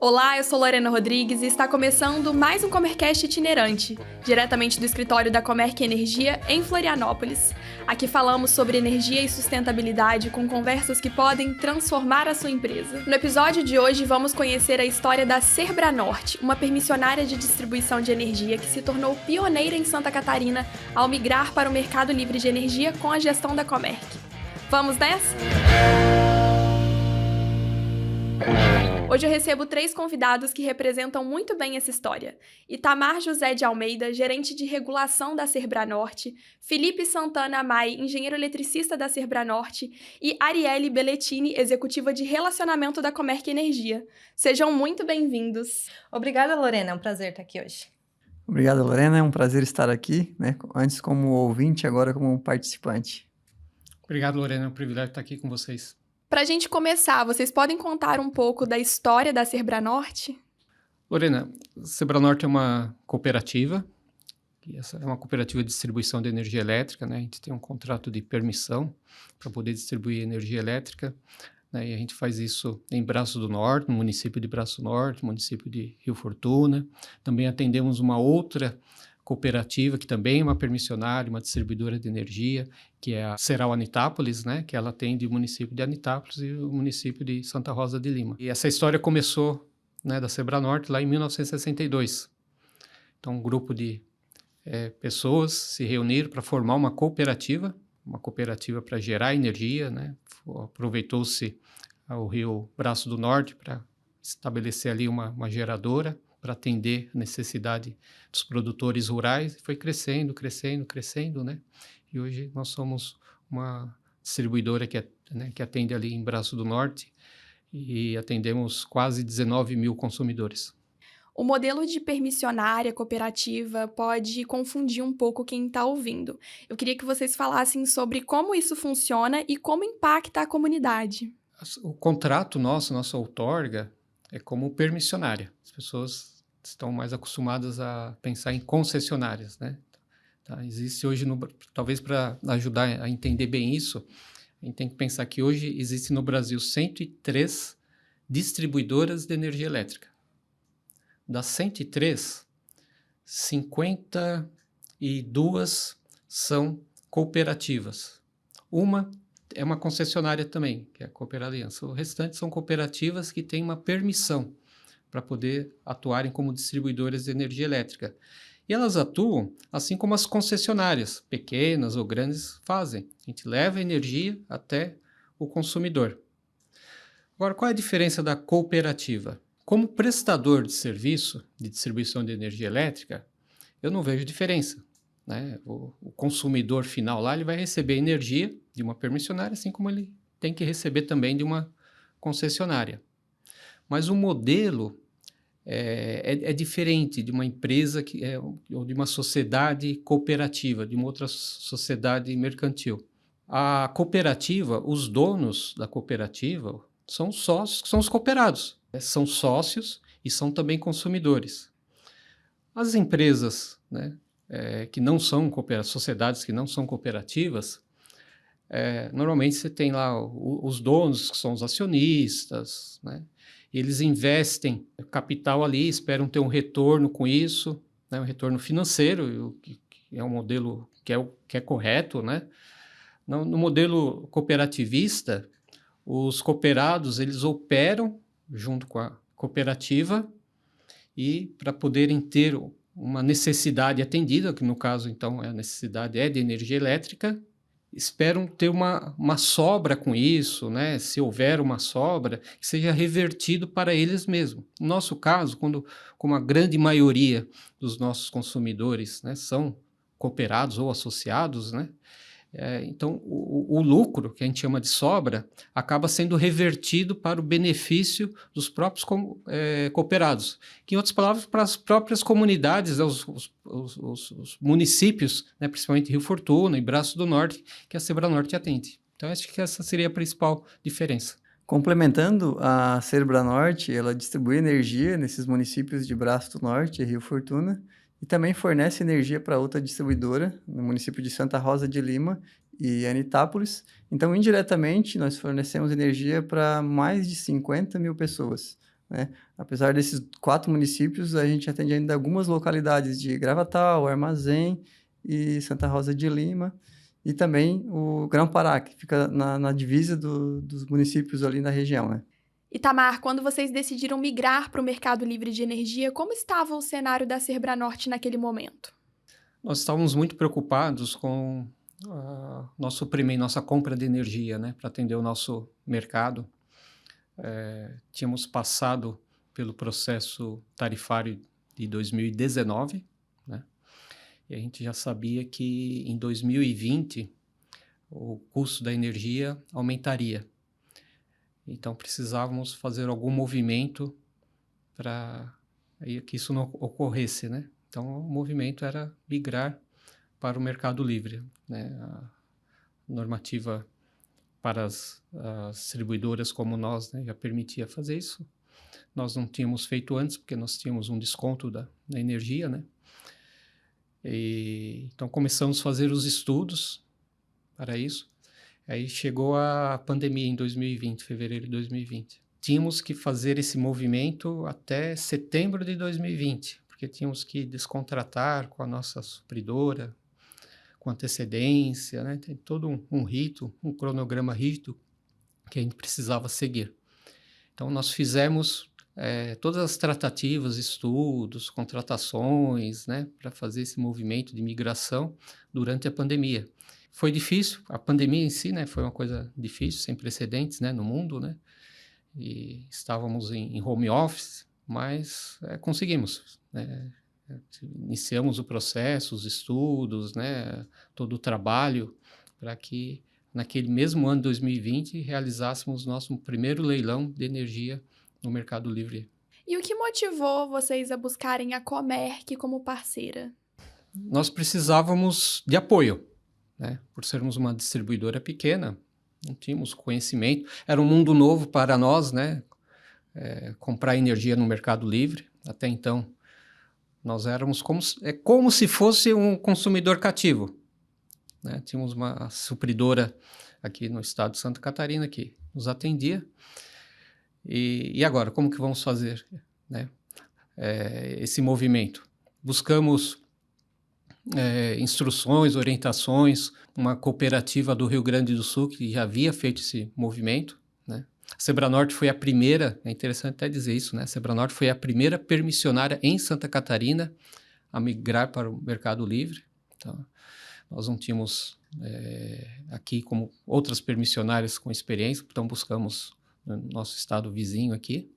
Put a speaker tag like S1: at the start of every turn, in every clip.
S1: Olá, eu sou Lorena Rodrigues e está começando mais um Comercast itinerante, diretamente do escritório da Comerc Energia em Florianópolis. Aqui falamos sobre energia e sustentabilidade com conversas que podem transformar a sua empresa. No episódio de hoje vamos conhecer a história da Serbranorte, uma permissionária de distribuição de energia que se tornou pioneira em Santa Catarina ao migrar para o mercado livre de energia com a gestão da Comerc. Vamos nessa? Hoje eu recebo 3 convidados que representam muito bem essa história. Itamar José de Almeida, gerente de regulação da Serbranorte, Felipe Santana Amai, engenheiro eletricista da Serbranorte e Arielle Belletini, executiva de relacionamento da Comerc Energia. Sejam muito bem-vindos.
S2: Obrigada, Lorena. É um prazer estar aqui hoje.
S3: Obrigado, Lorena. É um prazer estar aqui, antes como ouvinte, agora como participante.
S4: Obrigado, Lorena. É um privilégio estar aqui com vocês.
S1: Para a gente começar, vocês podem contar um pouco da história da Serbranorte?
S4: Lorena, a Serbranorte é uma cooperativa, e essa é uma cooperativa de distribuição de energia elétrica, né? A gente tem um contrato de permissão para poder distribuir energia elétrica, né? E a gente faz isso em Braço do Norte, no município de Braço do Norte, município de Rio Fortuna. Também atendemos uma outra cooperativa, que também é uma permissionária, uma distribuidora de energia, que é a Ceral Anitápolis, né, que ela atende o município de Anitápolis e o município de Santa Rosa de Lima. E essa história começou, né, da Serbranorte lá em 1962. Então, um grupo de pessoas se reuniram para formar uma cooperativa para gerar energia, né. Aproveitou-se o rio Braço do Norte para estabelecer ali uma geradora, para atender a necessidade dos produtores rurais, foi crescendo, né? E hoje nós somos uma distribuidora que atende ali em Braço do Norte e atendemos quase 19 mil consumidores.
S1: O modelo de permissionária cooperativa pode confundir um pouco quem está ouvindo. Eu queria que vocês falassem sobre como isso funciona e como impacta a comunidade.
S4: O contrato nossa outorga é como permissionária. As pessoas estão mais acostumadas a pensar em concessionárias, né? Tá? Existe hoje, talvez para ajudar a entender bem isso, a gente tem que pensar que hoje existe no Brasil 103 distribuidoras de energia elétrica. Das 103, 52 são cooperativas. Uma é uma concessionária também, que é a Cooper Aliança. O restante são cooperativas que têm uma permissão para poder atuarem como distribuidoras de energia elétrica. E elas atuam assim como as concessionárias, pequenas ou grandes, fazem. A gente leva a energia até o consumidor. Agora, qual é a diferença da cooperativa? Como prestador de serviço de distribuição de energia elétrica, eu não vejo diferença, né? O consumidor final lá, ele vai receber energia de uma permissionária, assim como ele tem que receber também de uma concessionária. Mas o modelo é diferente de uma empresa ou de uma sociedade cooperativa, de uma outra sociedade mercantil. A cooperativa, os donos da cooperativa são sócios, são os cooperados, são sócios e são também consumidores. As empresas, né, que não são sociedades que não são cooperativas, normalmente você tem lá os donos, que são os acionistas, né? Eles investem capital ali, esperam ter um retorno com isso, né, um retorno financeiro, que é um modelo que é correto, né? No modelo cooperativista, os cooperados eles operam junto com a cooperativa e para poderem ter uma necessidade atendida, que no caso então a necessidade é de energia elétrica, esperam ter uma sobra com isso, né? Se houver uma sobra, que seja revertido para eles mesmos. No nosso caso, como a grande maioria dos nossos consumidores, né, são cooperados ou associados, né? Então, o lucro, que a gente chama de sobra, acaba sendo revertido para o benefício dos próprios cooperados. Que, em outras palavras, para as próprias comunidades, os municípios, né, principalmente Rio Fortuna e Braço do Norte, que a Serbranorte atende. Então, acho que essa seria a principal diferença.
S3: Complementando, a Serbranorte, ela distribui energia nesses municípios de Braço do Norte e Rio Fortuna, e também fornece energia para outra distribuidora, no município de Santa Rosa de Lima e Anitápolis. Então, indiretamente, nós fornecemos energia para mais de 50 mil pessoas, né? Apesar desses 4 municípios, a gente atende ainda algumas localidades de Gravatal, Armazém e Santa Rosa de Lima, e também o Grão-Pará, que fica na divisa dos municípios ali na região, né?
S1: Itamar, quando vocês decidiram migrar para o mercado livre de energia, como estava o cenário da Serbranorte naquele momento?
S4: Nós estávamos muito preocupados com nosso suprimento, nossa compra de energia, né, para atender o nosso mercado. Tínhamos passado pelo processo tarifário de 2019, né, e a gente já sabia que em 2020 o custo da energia aumentaria. Então precisávamos fazer algum movimento para que isso não ocorresse, né? Então, o movimento era migrar para o mercado livre, né? A normativa para as distribuidoras como nós, né, já permitia fazer isso. Nós não tínhamos feito antes, porque nós tínhamos um desconto da energia, né? Então, começamos a fazer os estudos para isso. Aí chegou a pandemia em 2020, fevereiro de 2020. Tínhamos que fazer esse movimento até setembro de 2020, porque tínhamos que descontratar com a nossa supridora, com antecedência, né? Tem todo um rito, um cronograma rígido que a gente precisava seguir. Então, nós fizemos todas as tratativas, estudos, contratações, né, para fazer esse movimento de migração durante a pandemia. Foi difícil, a pandemia em si, né, foi uma coisa difícil, sem precedentes, né, no mundo, né? E estávamos em home office, mas conseguimos, né? Iniciamos o processo, os estudos, né? Todo o trabalho para que naquele mesmo ano de 2020 realizássemos nosso primeiro leilão de energia no Mercado Livre.
S1: E o que motivou vocês a buscarem a Comerc como parceira?
S4: Nós precisávamos de apoio, né? Por sermos uma distribuidora pequena, não tínhamos conhecimento, era um mundo novo para nós, né? Comprar energia no Mercado Livre. Até então, nós éramos como se fosse um consumidor cativo, né? Tínhamos uma supridora aqui no estado de Santa Catarina que nos atendia. E agora, como que vamos fazer, né? Esse movimento? Buscamos instruções, orientações, uma cooperativa do Rio Grande do Sul que já havia feito esse movimento, né? A Serbranorte foi a primeira, é interessante até dizer isso, né? A Serbranorte foi a primeira permissionária em Santa Catarina a migrar para o Mercado Livre. Então, nós não tínhamos aqui como outras permissionárias com experiência, então buscamos no nosso estado vizinho aqui.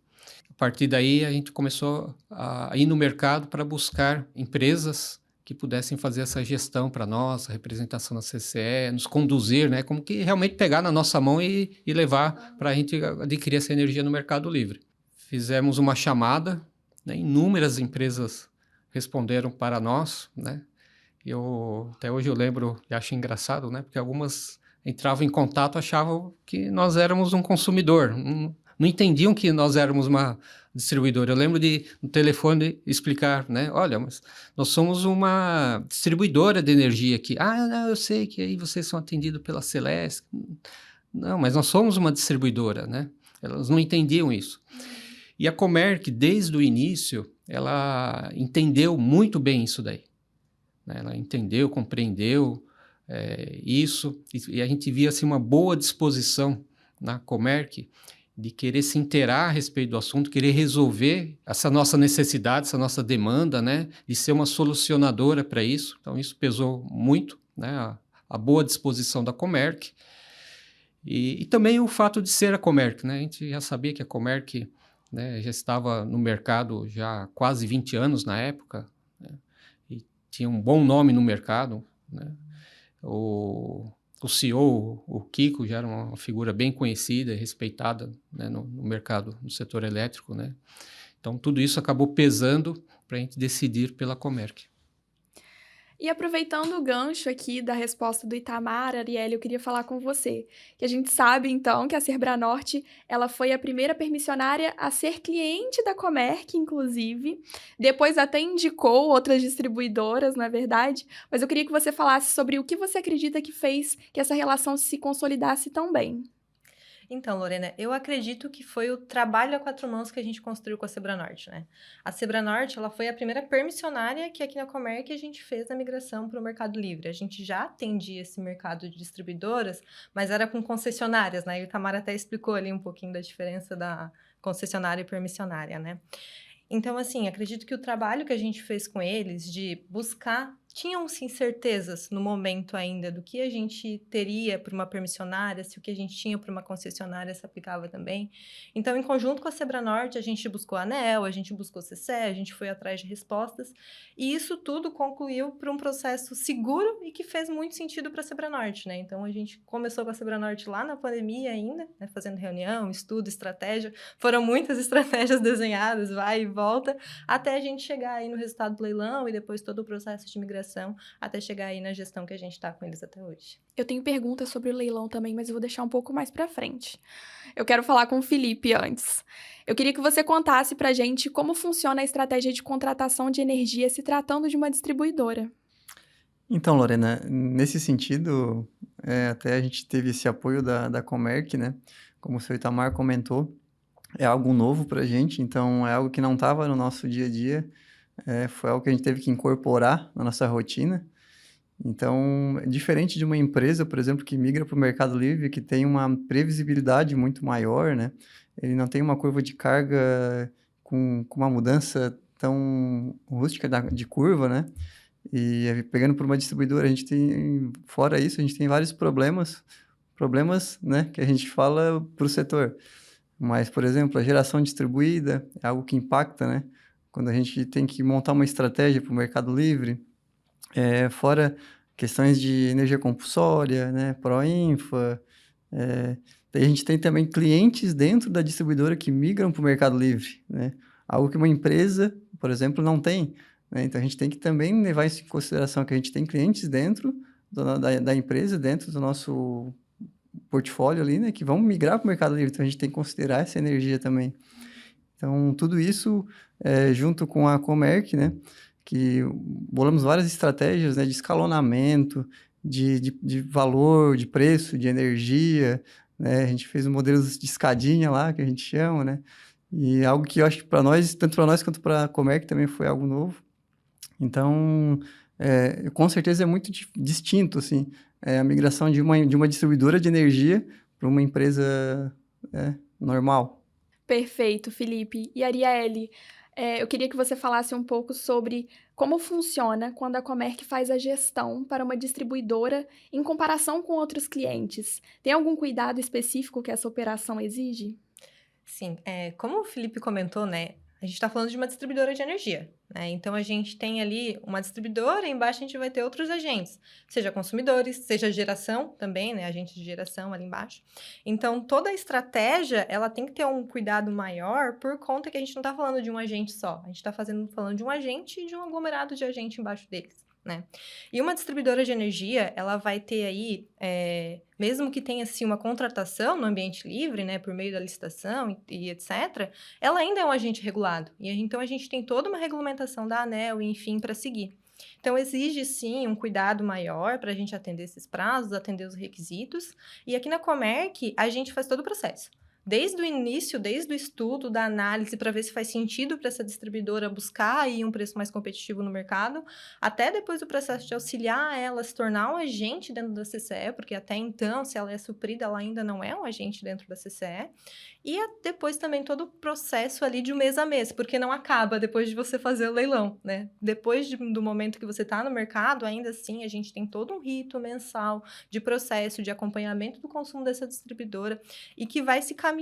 S4: A partir daí, a gente começou a ir no mercado para buscar empresas que pudessem fazer essa gestão para nós, a representação na CCE, nos conduzir, né? Como que realmente pegar na nossa mão e levar para a gente adquirir essa energia no Mercado Livre. Fizemos uma chamada, né? Inúmeras empresas responderam para nós, né? Até hoje eu lembro e acho engraçado, né? Porque algumas entravam em contato, achavam que nós éramos um consumidor, não entendiam que nós éramos uma distribuidora. Eu lembro de, no telefone, explicar, né? Olha, mas nós somos uma distribuidora de energia aqui. Não, eu sei que aí vocês são atendidos pela Celesc. Não, mas nós somos uma distribuidora, né? Elas não entendiam isso. E a Comerc, desde o início, ela entendeu muito bem isso daí, né? Ela entendeu, compreendeu isso, e a gente via assim, uma boa disposição na Comerc de querer se inteirar a respeito do assunto, querer resolver essa nossa necessidade, essa nossa demanda, né, de ser uma solucionadora para isso. Então, isso pesou muito, né, a boa disposição da Comerc e também o fato de ser a Comerc, né, a gente já sabia que a Comerc, né, já estava no mercado já há quase 20 anos na época, né, e tinha um bom nome no mercado, né. O CEO, o Kiko, já era uma figura bem conhecida e respeitada, né, no mercado, no setor elétrico, né? Então, tudo isso acabou pesando para a gente decidir pela Comerc.
S1: E aproveitando o gancho aqui da resposta do Itamar, Arielle, eu queria falar com você, que a gente sabe, então, que a Serbranorte, ela foi a primeira permissionária a ser cliente da Comerc, inclusive, depois até indicou outras distribuidoras, na verdade, mas eu queria que você falasse sobre o que você acredita que fez que essa relação se consolidasse tão bem.
S2: Então, Lorena, eu acredito que foi o trabalho a quatro mãos que a gente construiu com a Sebranorte, né? A Sebranorte, ela foi a primeira permissionária que aqui na Comerc a gente fez a migração para o Mercado Livre. A gente já atendia esse mercado de distribuidoras, mas era com concessionárias, né? E o Tamara até explicou ali um pouquinho da diferença da concessionária e permissionária, né? Então, assim, acredito que o trabalho que a gente fez com eles de buscar, tinham sim certezas no momento ainda do que a gente teria para uma permissionária, se o que a gente tinha para uma concessionária se aplicava também. Então, em conjunto com a Sebranorte, a gente buscou a ANEEL, a gente buscou o CCE, a gente foi atrás de respostas, e isso tudo concluiu para um processo seguro e que fez muito sentido para a Sebranorte, né? Então, a gente começou com a Sebranorte lá na pandemia ainda, né? Fazendo reunião, estudo, estratégia. Foram muitas estratégias desenhadas, vai e volta, até a gente chegar aí no resultado do leilão e depois todo o processo de migração, até chegar aí na gestão que a gente está com eles até hoje.
S1: Eu tenho perguntas sobre o leilão também, mas eu vou deixar um pouco mais pra frente. Eu quero falar com o Felipe antes. Eu queria que você contasse pra gente como funciona a estratégia de contratação de energia se tratando de uma distribuidora.
S3: Então, Lorena, nesse sentido, até a gente teve esse apoio da Comerc, né? Como o seu Itamar comentou, é algo novo para a gente, então é algo que não estava no nosso dia a dia, foi algo que a gente teve que incorporar na nossa rotina. Então, diferente de uma empresa, por exemplo, que migra para o Mercado Livre, que tem uma previsibilidade muito maior, né? Ele não tem uma curva de carga com uma mudança tão rústica de curva, né? E pegando por uma distribuidora, a gente tem, fora isso, a gente tem vários problemas, né, que a gente fala para o setor. Mas, por exemplo, a geração distribuída é algo que impacta, né? Quando a gente tem que montar uma estratégia para o Mercado Livre, fora questões de energia compulsória, né? Proinfa, daí a gente tem também clientes dentro da distribuidora que migram para o Mercado Livre, né? Algo que uma empresa, por exemplo, não tem, né? Então, a gente tem que também levar isso em consideração, que a gente tem clientes dentro da empresa, dentro do nosso portfólio ali, né, que vão migrar para o Mercado Livre, então a gente tem que considerar essa energia também. Então, tudo isso, junto com a Comerc, né, que bolamos várias estratégias, né, de escalonamento, de valor, de preço, de energia, né, a gente fez um modelo de escadinha lá, que a gente chama, né, e algo que eu acho que para nós, tanto para nós quanto para a Comerc também foi algo novo. Então, com certeza é muito distinto, assim, a migração de uma distribuidora de energia para uma empresa normal.
S1: Perfeito, Felipe. E Arielle, eu queria que você falasse um pouco sobre como funciona quando a Comerc faz a gestão para uma distribuidora em comparação com outros clientes. Tem algum cuidado específico que essa operação exige?
S2: Sim, como o Felipe comentou, né, a gente está falando de uma distribuidora de energia, né? Então, a gente tem ali uma distribuidora e embaixo a gente vai ter outros agentes, seja consumidores, seja geração também, né? Agente de geração ali embaixo. Então, toda a estratégia, ela tem que ter um cuidado maior por conta que a gente não está falando de um agente só. A gente está falando de um agente e de um aglomerado de agente embaixo deles, né? E uma distribuidora de energia, ela vai ter aí, mesmo que tenha assim, uma contratação no ambiente livre, né, por meio da licitação e etc., ela ainda é um agente regulado. E então a gente tem toda uma regulamentação da ANEEL, enfim, para seguir. Então, exige sim um cuidado maior para a gente atender esses prazos, atender os requisitos. E aqui na Comerc, a gente faz todo o processo. Desde o início, desde o estudo, da análise, para ver se faz sentido para essa distribuidora buscar aí um preço mais competitivo no mercado, até depois do processo de auxiliar ela a se tornar um agente dentro da CCE, porque até então, se ela é suprida, ela ainda não é um agente dentro da CCE, e depois também todo o processo ali de mês a mês, porque não acaba depois de você fazer o leilão, né? Depois do momento que você está no mercado, ainda assim, a gente tem todo um rito mensal de processo, de acompanhamento do consumo dessa distribuidora, e que vai se caminhando,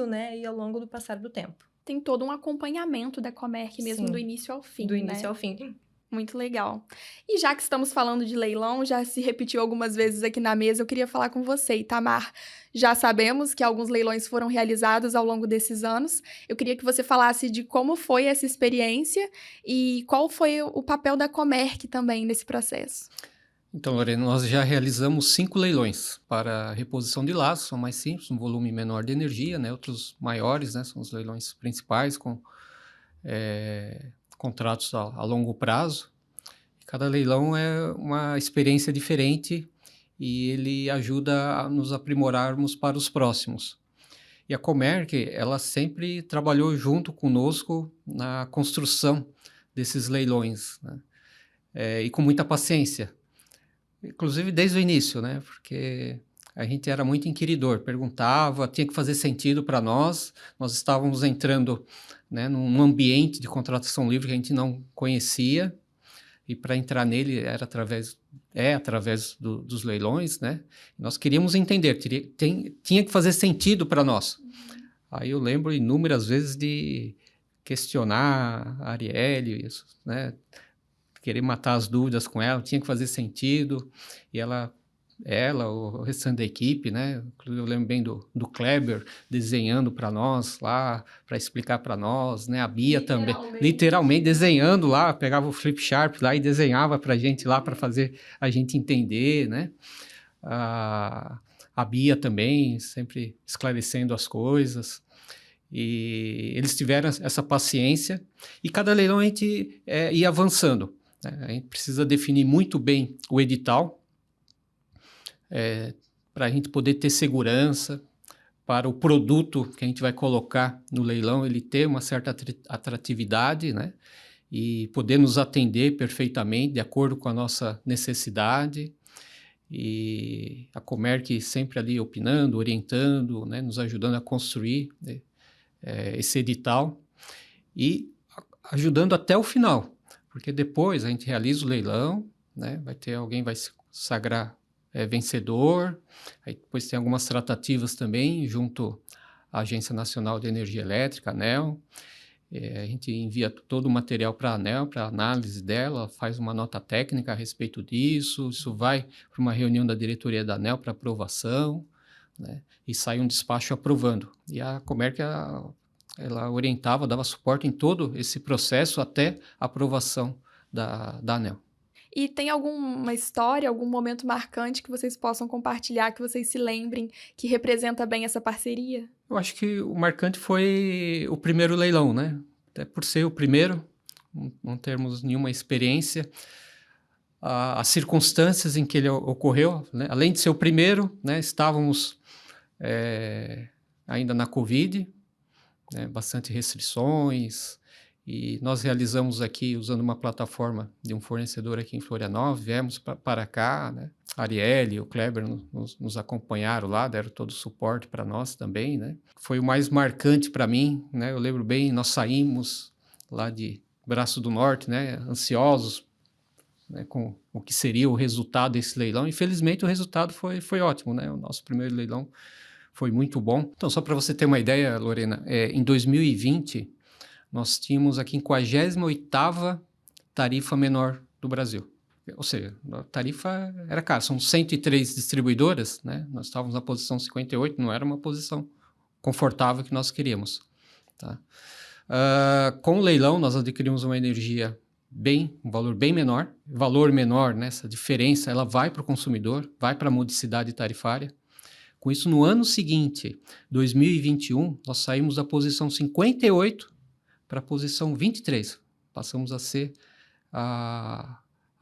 S2: né, e ao longo do passar do tempo.
S1: Tem todo um acompanhamento da Comerc mesmo. Sim, do início ao fim,
S2: do início ao fim.
S1: Muito legal. E já que estamos falando de leilão, já se repetiu algumas vezes aqui na mesa, eu queria falar com você, Itamar. Já sabemos que alguns leilões foram realizados ao longo desses anos. Eu queria que você falasse de como foi essa experiência e qual foi o papel da Comerc também nesse processo.
S4: Então, Lorena, nós já realizamos 5 leilões para reposição de laços, são mais simples, um volume menor de energia, né? Outros maiores, né? São os leilões principais com contratos a longo prazo. Cada leilão é uma experiência diferente e ele ajuda a nos aprimorarmos para os próximos. E a Comerc, ela sempre trabalhou junto conosco na construção desses leilões, né? E com muita paciência, inclusive desde o início, né? Porque a gente era muito inquiridor, perguntava, tinha que fazer sentido para nós. Nós estávamos entrando, né, num ambiente de contratação livre que a gente não conhecia, e para entrar nele era através dos leilões, né? Nós queríamos entender, tinha que fazer sentido para nós. Aí eu lembro inúmeras vezes de questionar a Arielle, isso, né? Querer matar as dúvidas com ela, tinha que fazer sentido, e o restante da equipe, né? Eu lembro bem do Kleber desenhando para nós lá, para explicar para nós, né? A Bia também, literalmente desenhando lá, pegava o flip chart lá e desenhava para a gente lá, para fazer a gente entender, né? A Bia também, sempre esclarecendo as coisas. E eles tiveram essa paciência, e cada leilão a gente ia avançando, né? A gente precisa definir muito bem o edital, para a gente poder ter segurança, para o produto que a gente vai colocar no leilão, ele ter uma certa atratividade, né? E poder nos atender perfeitamente, de acordo com a nossa necessidade. E a Comerc sempre ali opinando, orientando, né? Nos ajudando a construir, né, esse edital, e ajudando até o final, porque depois a gente realiza o leilão, né? Alguém vai se sagrar vencedor, aí depois tem algumas tratativas também junto à Agência Nacional de Energia Elétrica, ANEEL. A gente envia todo o material para a ANEEL, para análise dela, faz uma nota técnica a respeito disso, isso vai para uma reunião da diretoria da ANEEL para aprovação, né? E sai um despacho aprovando. E a Comerc, ela orientava, dava suporte em todo esse processo até a aprovação da ANEEL.
S1: E tem alguma história, algum momento marcante que vocês possam compartilhar, que vocês se lembrem, que representa bem essa parceria?
S4: Eu acho que o marcante foi o primeiro leilão, né? Até por ser o primeiro, não termos nenhuma experiência. As circunstâncias em que ele ocorreu, né? Além de ser o primeiro, né? Estávamos ainda na Covid, né? Bastante restrições. E nós realizamos aqui, usando uma plataforma de um fornecedor aqui em Florianópolis, viemos para cá, né? A Arielle e o Kleber nos acompanharam lá, deram todo o suporte para nós também, né? Foi o mais marcante para mim, né? Eu lembro bem, nós saímos lá de Braço do Norte, né? Ansiosos, né? Com o que seria o resultado desse leilão. Infelizmente, o resultado foi ótimo, né? O nosso primeiro leilão foi muito bom. Então, só para você ter uma ideia, Lorena, em 2020... nós tínhamos a 58ª tarifa menor do Brasil. Ou seja, a tarifa era cara, são 103 distribuidoras, né? Nós estávamos na posição 58, não era uma posição confortável que nós queríamos, tá? Com o leilão, nós adquirimos uma energia um valor bem menor, valor menor, né? Essa diferença, ela vai para o consumidor, vai para a modicidade tarifária. Com isso, no ano seguinte, 2021, nós saímos da posição 58 para a posição 23. Passamos a ser a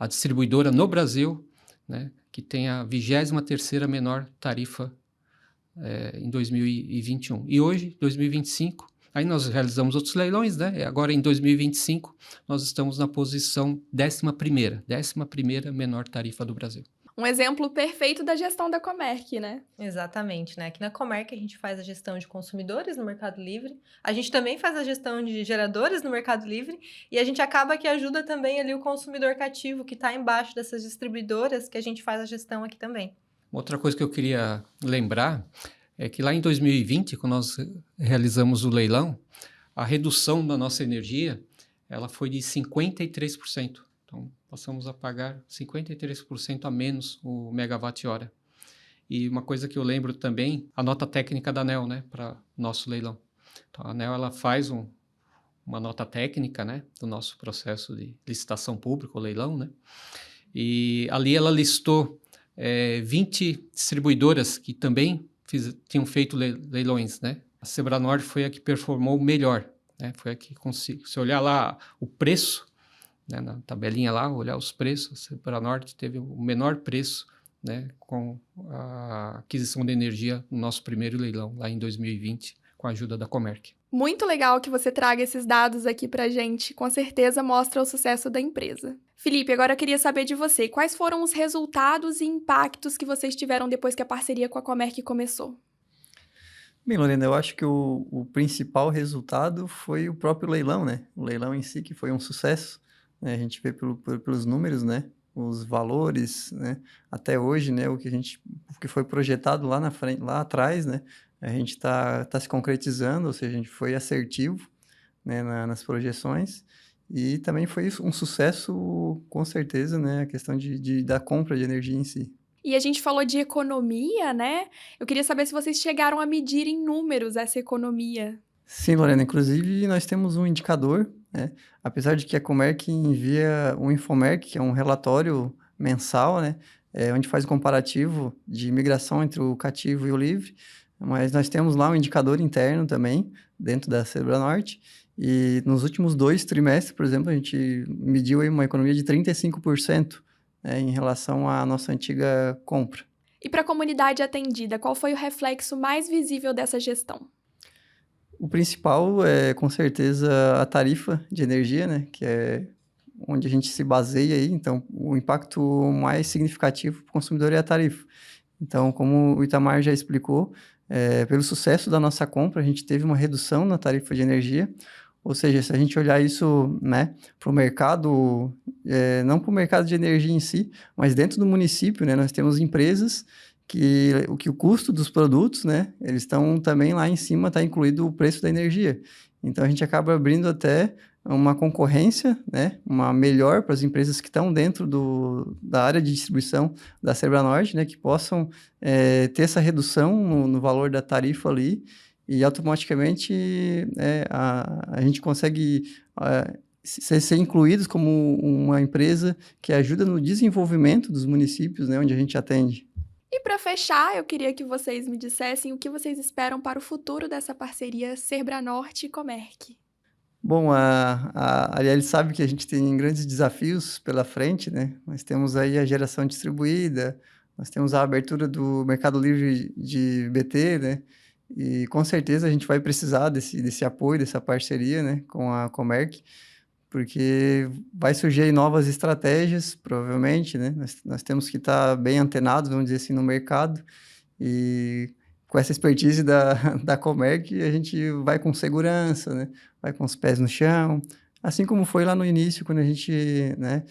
S4: distribuidora no Brasil, né, que tem a 23ª menor tarifa em 2021. E hoje, 2025, aí nós realizamos outros leilões, né? Agora em 2025, nós estamos na posição 11ª menor tarifa do Brasil.
S1: Um exemplo perfeito da gestão da Comerc, né?
S2: Exatamente, né? Aqui na Comerc a gente faz a gestão de consumidores no Mercado Livre, a gente também faz a gestão de geradores no Mercado Livre, e a gente acaba que ajuda também ali o consumidor cativo que está embaixo dessas distribuidoras, que a gente faz a gestão aqui também.
S4: Outra coisa que eu queria lembrar é que lá em 2020, quando nós realizamos o leilão, a redução da nossa energia ela foi de 53%. Então, passamos a pagar 53% a menos o megawatt-hora. E uma coisa que eu lembro também, a nota técnica da ANEEL, né, para nosso leilão. Então, a ANEEL ela faz uma nota técnica, né, do nosso processo de licitação pública, o leilão, né, e ali ela listou 20 distribuidoras que também tinham feito leilões, né. A Sebranorte foi a que performou melhor, né, foi a que conseguiu. Se olhar lá o preço, né, na tabelinha lá, olhar os preços, a Sebranorte teve o menor preço né, com a aquisição de energia no nosso primeiro leilão, lá em 2020, com a ajuda da Comerc.
S1: Muito legal que você traga esses dados aqui pra gente, com certeza mostra o sucesso da empresa. Felipe, agora eu queria saber de você, quais foram os resultados e impactos que vocês tiveram depois que a parceria com a Comerc começou?
S3: Bem, Lorena, eu acho que o principal resultado foi o próprio leilão, né? O leilão em si, que foi um sucesso, né? A gente vê pelos números, né? Os valores, né? Até hoje, né? O que foi projetado lá na frente, lá atrás, né? A gente tá se concretizando, ou seja, a gente foi assertivo, né? Nas projeções. E também foi um sucesso, com certeza, né? A questão da compra de energia em si.
S1: E a gente falou de economia, né? Eu queria saber se vocês chegaram a medir em números essa economia.
S3: Sim, Lorena, inclusive nós temos um indicador, né? Apesar de que a Comerc envia um Infomerc, que é um relatório mensal, né? Onde faz o comparativo de migração entre o cativo e o livre, mas nós temos lá um indicador interno também, dentro da Sebranorte, e nos últimos 2 trimestres, por exemplo, a gente mediu aí uma economia de 35%, né, em relação à nossa antiga compra.
S1: E para a comunidade atendida, qual foi o reflexo mais visível dessa gestão?
S3: O principal é, com certeza, a tarifa de energia, né? Que é onde a gente se baseia aí. Então, o impacto mais significativo para o consumidor é a tarifa. Então, como o Itamar já explicou, pelo sucesso da nossa compra, a gente teve uma redução na tarifa de energia. Ou seja, se a gente olhar isso, né, para o mercado, não para o mercado de energia em si, mas dentro do município, né, nós temos empresas que o custo dos produtos, né, eles estão também lá em cima, está incluído o preço da energia. Então, a gente acaba abrindo até uma concorrência, né, uma melhor para as empresas que estão dentro da área de distribuição da Sebranorte, né, que possam ter essa redução no valor da tarifa ali, e automaticamente a gente consegue ser incluídos como uma empresa que ajuda no desenvolvimento dos municípios, né, onde a gente atende.
S1: E para fechar, eu queria que vocês me dissessem o que vocês esperam para o futuro dessa parceria Sebranorte e Comerc.
S3: Bom, a Arielle sabe que a gente tem grandes desafios pela frente, né? Nós temos aí a geração distribuída, nós temos a abertura do Mercado Livre de BT, né? E com certeza a gente vai precisar desse apoio, dessa parceria, né, com a Comerc, porque vai surgir aí novas estratégias, provavelmente, né? Nós temos que estar bem antenados, vamos dizer assim, no mercado, e com essa expertise da Comerc, a gente vai com segurança, né? Vai com os pés no chão, assim como foi lá no início, quando a gente, né,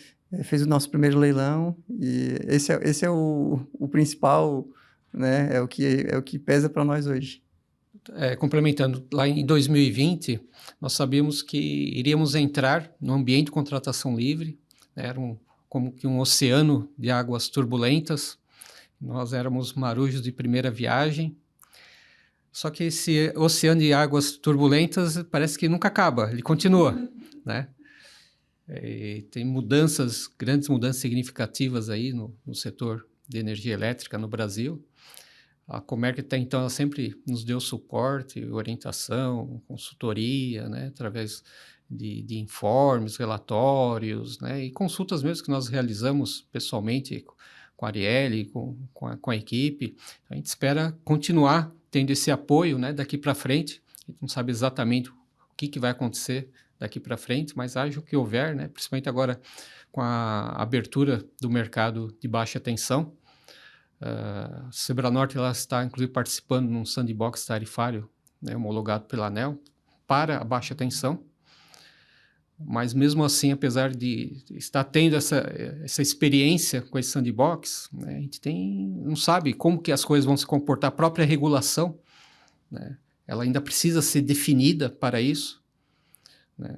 S3: fez o nosso primeiro leilão, e esse é o principal, né? É o que pesa para nós hoje.
S4: Complementando, lá em 2020, nós sabíamos que iríamos entrar no ambiente de contratação livre, né? Era como que um oceano de águas turbulentas, nós éramos marujos de primeira viagem, só que esse oceano de águas turbulentas parece que nunca acaba, ele continua, né? Tem grandes mudanças significativas aí no setor de energia elétrica no Brasil. A Comerc até então ela sempre nos deu suporte, orientação, consultoria, né, através de informes, relatórios, né, e consultas mesmo que nós realizamos pessoalmente com a Arielle, com a equipe. A gente espera continuar tendo esse apoio, né, daqui para frente. A gente não sabe exatamente o que vai acontecer daqui para frente, mas haja o que houver, né, principalmente agora com a abertura do mercado de baixa tensão. A Sebranorte ela está, inclusive, participando num sandbox tarifário, né, homologado pela ANEEL, para a baixa tensão. Mas, mesmo assim, apesar de estar tendo essa experiência com esse sandbox, né, a gente não sabe como que as coisas vão se comportar. A própria regulação, né, ela ainda precisa ser definida para isso. Né,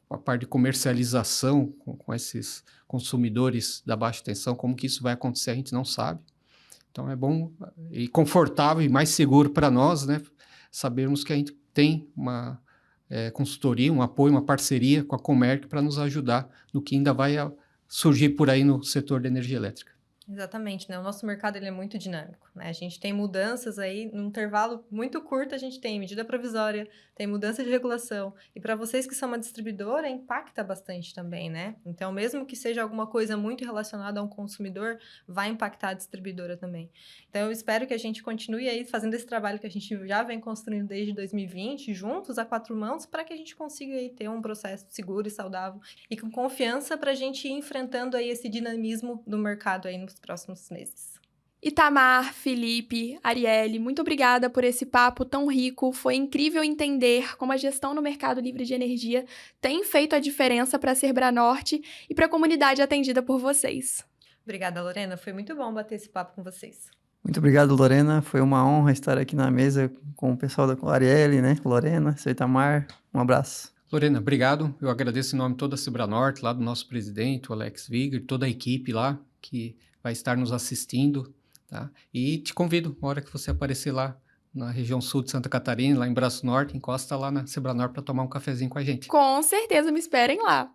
S4: a parte de comercialização com esses consumidores da baixa tensão, como que isso vai acontecer, a gente não sabe. Então, é bom e confortável e mais seguro para nós, né, sabermos que a gente tem uma consultoria, um apoio, uma parceria com a Comerc para nos ajudar no que ainda vai surgir por aí no setor da energia elétrica.
S2: Exatamente, né? O nosso mercado ele é muito dinâmico, né? A gente tem mudanças aí, num intervalo muito curto, a gente tem medida provisória, tem mudança de regulação. E para vocês que são uma distribuidora, impacta bastante também, né? Então, mesmo que seja alguma coisa muito relacionada a um consumidor, vai impactar a distribuidora também. Então, eu espero que a gente continue aí fazendo esse trabalho que a gente já vem construindo desde 2020, juntos, a 4 mãos, para que a gente consiga aí ter um processo seguro e saudável e com confiança para a gente ir enfrentando aí esse dinamismo do mercado aí nos próximos meses.
S1: Itamar, Felipe, Arielle, muito obrigada por esse papo tão rico. Foi incrível entender como a gestão no mercado livre de energia tem feito a diferença para a Serbranorte e para a comunidade atendida por vocês.
S2: Obrigada, Lorena. Foi muito bom bater esse papo com vocês.
S3: Muito obrigado, Lorena. Foi uma honra estar aqui na mesa com o pessoal da Arielle, né? Lorena, seu Itamar. Um abraço.
S4: Lorena, obrigado. Eu agradeço em nome de toda a Serbranorte, lá do nosso presidente, o Alex Viger, toda a equipe lá que vai estar nos assistindo, tá? E te convido, na hora que você aparecer lá na região sul de Santa Catarina, lá em Braço Norte, encosta lá na Serbranorte para tomar um cafezinho com a gente.
S1: Com certeza, me esperem lá.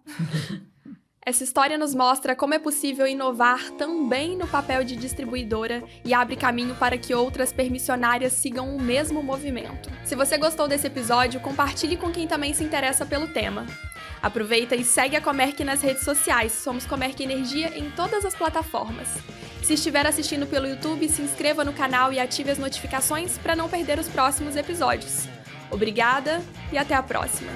S1: Essa história nos mostra como é possível inovar também no papel de distribuidora e abre caminho para que outras permissionárias sigam o mesmo movimento. Se você gostou desse episódio, compartilhe com quem também se interessa pelo tema. Aproveita e segue a Comerc nas redes sociais. Somos Comerc Energia em todas as plataformas. Se estiver assistindo pelo YouTube, se inscreva no canal e ative as notificações para não perder os próximos episódios. Obrigada e até a próxima!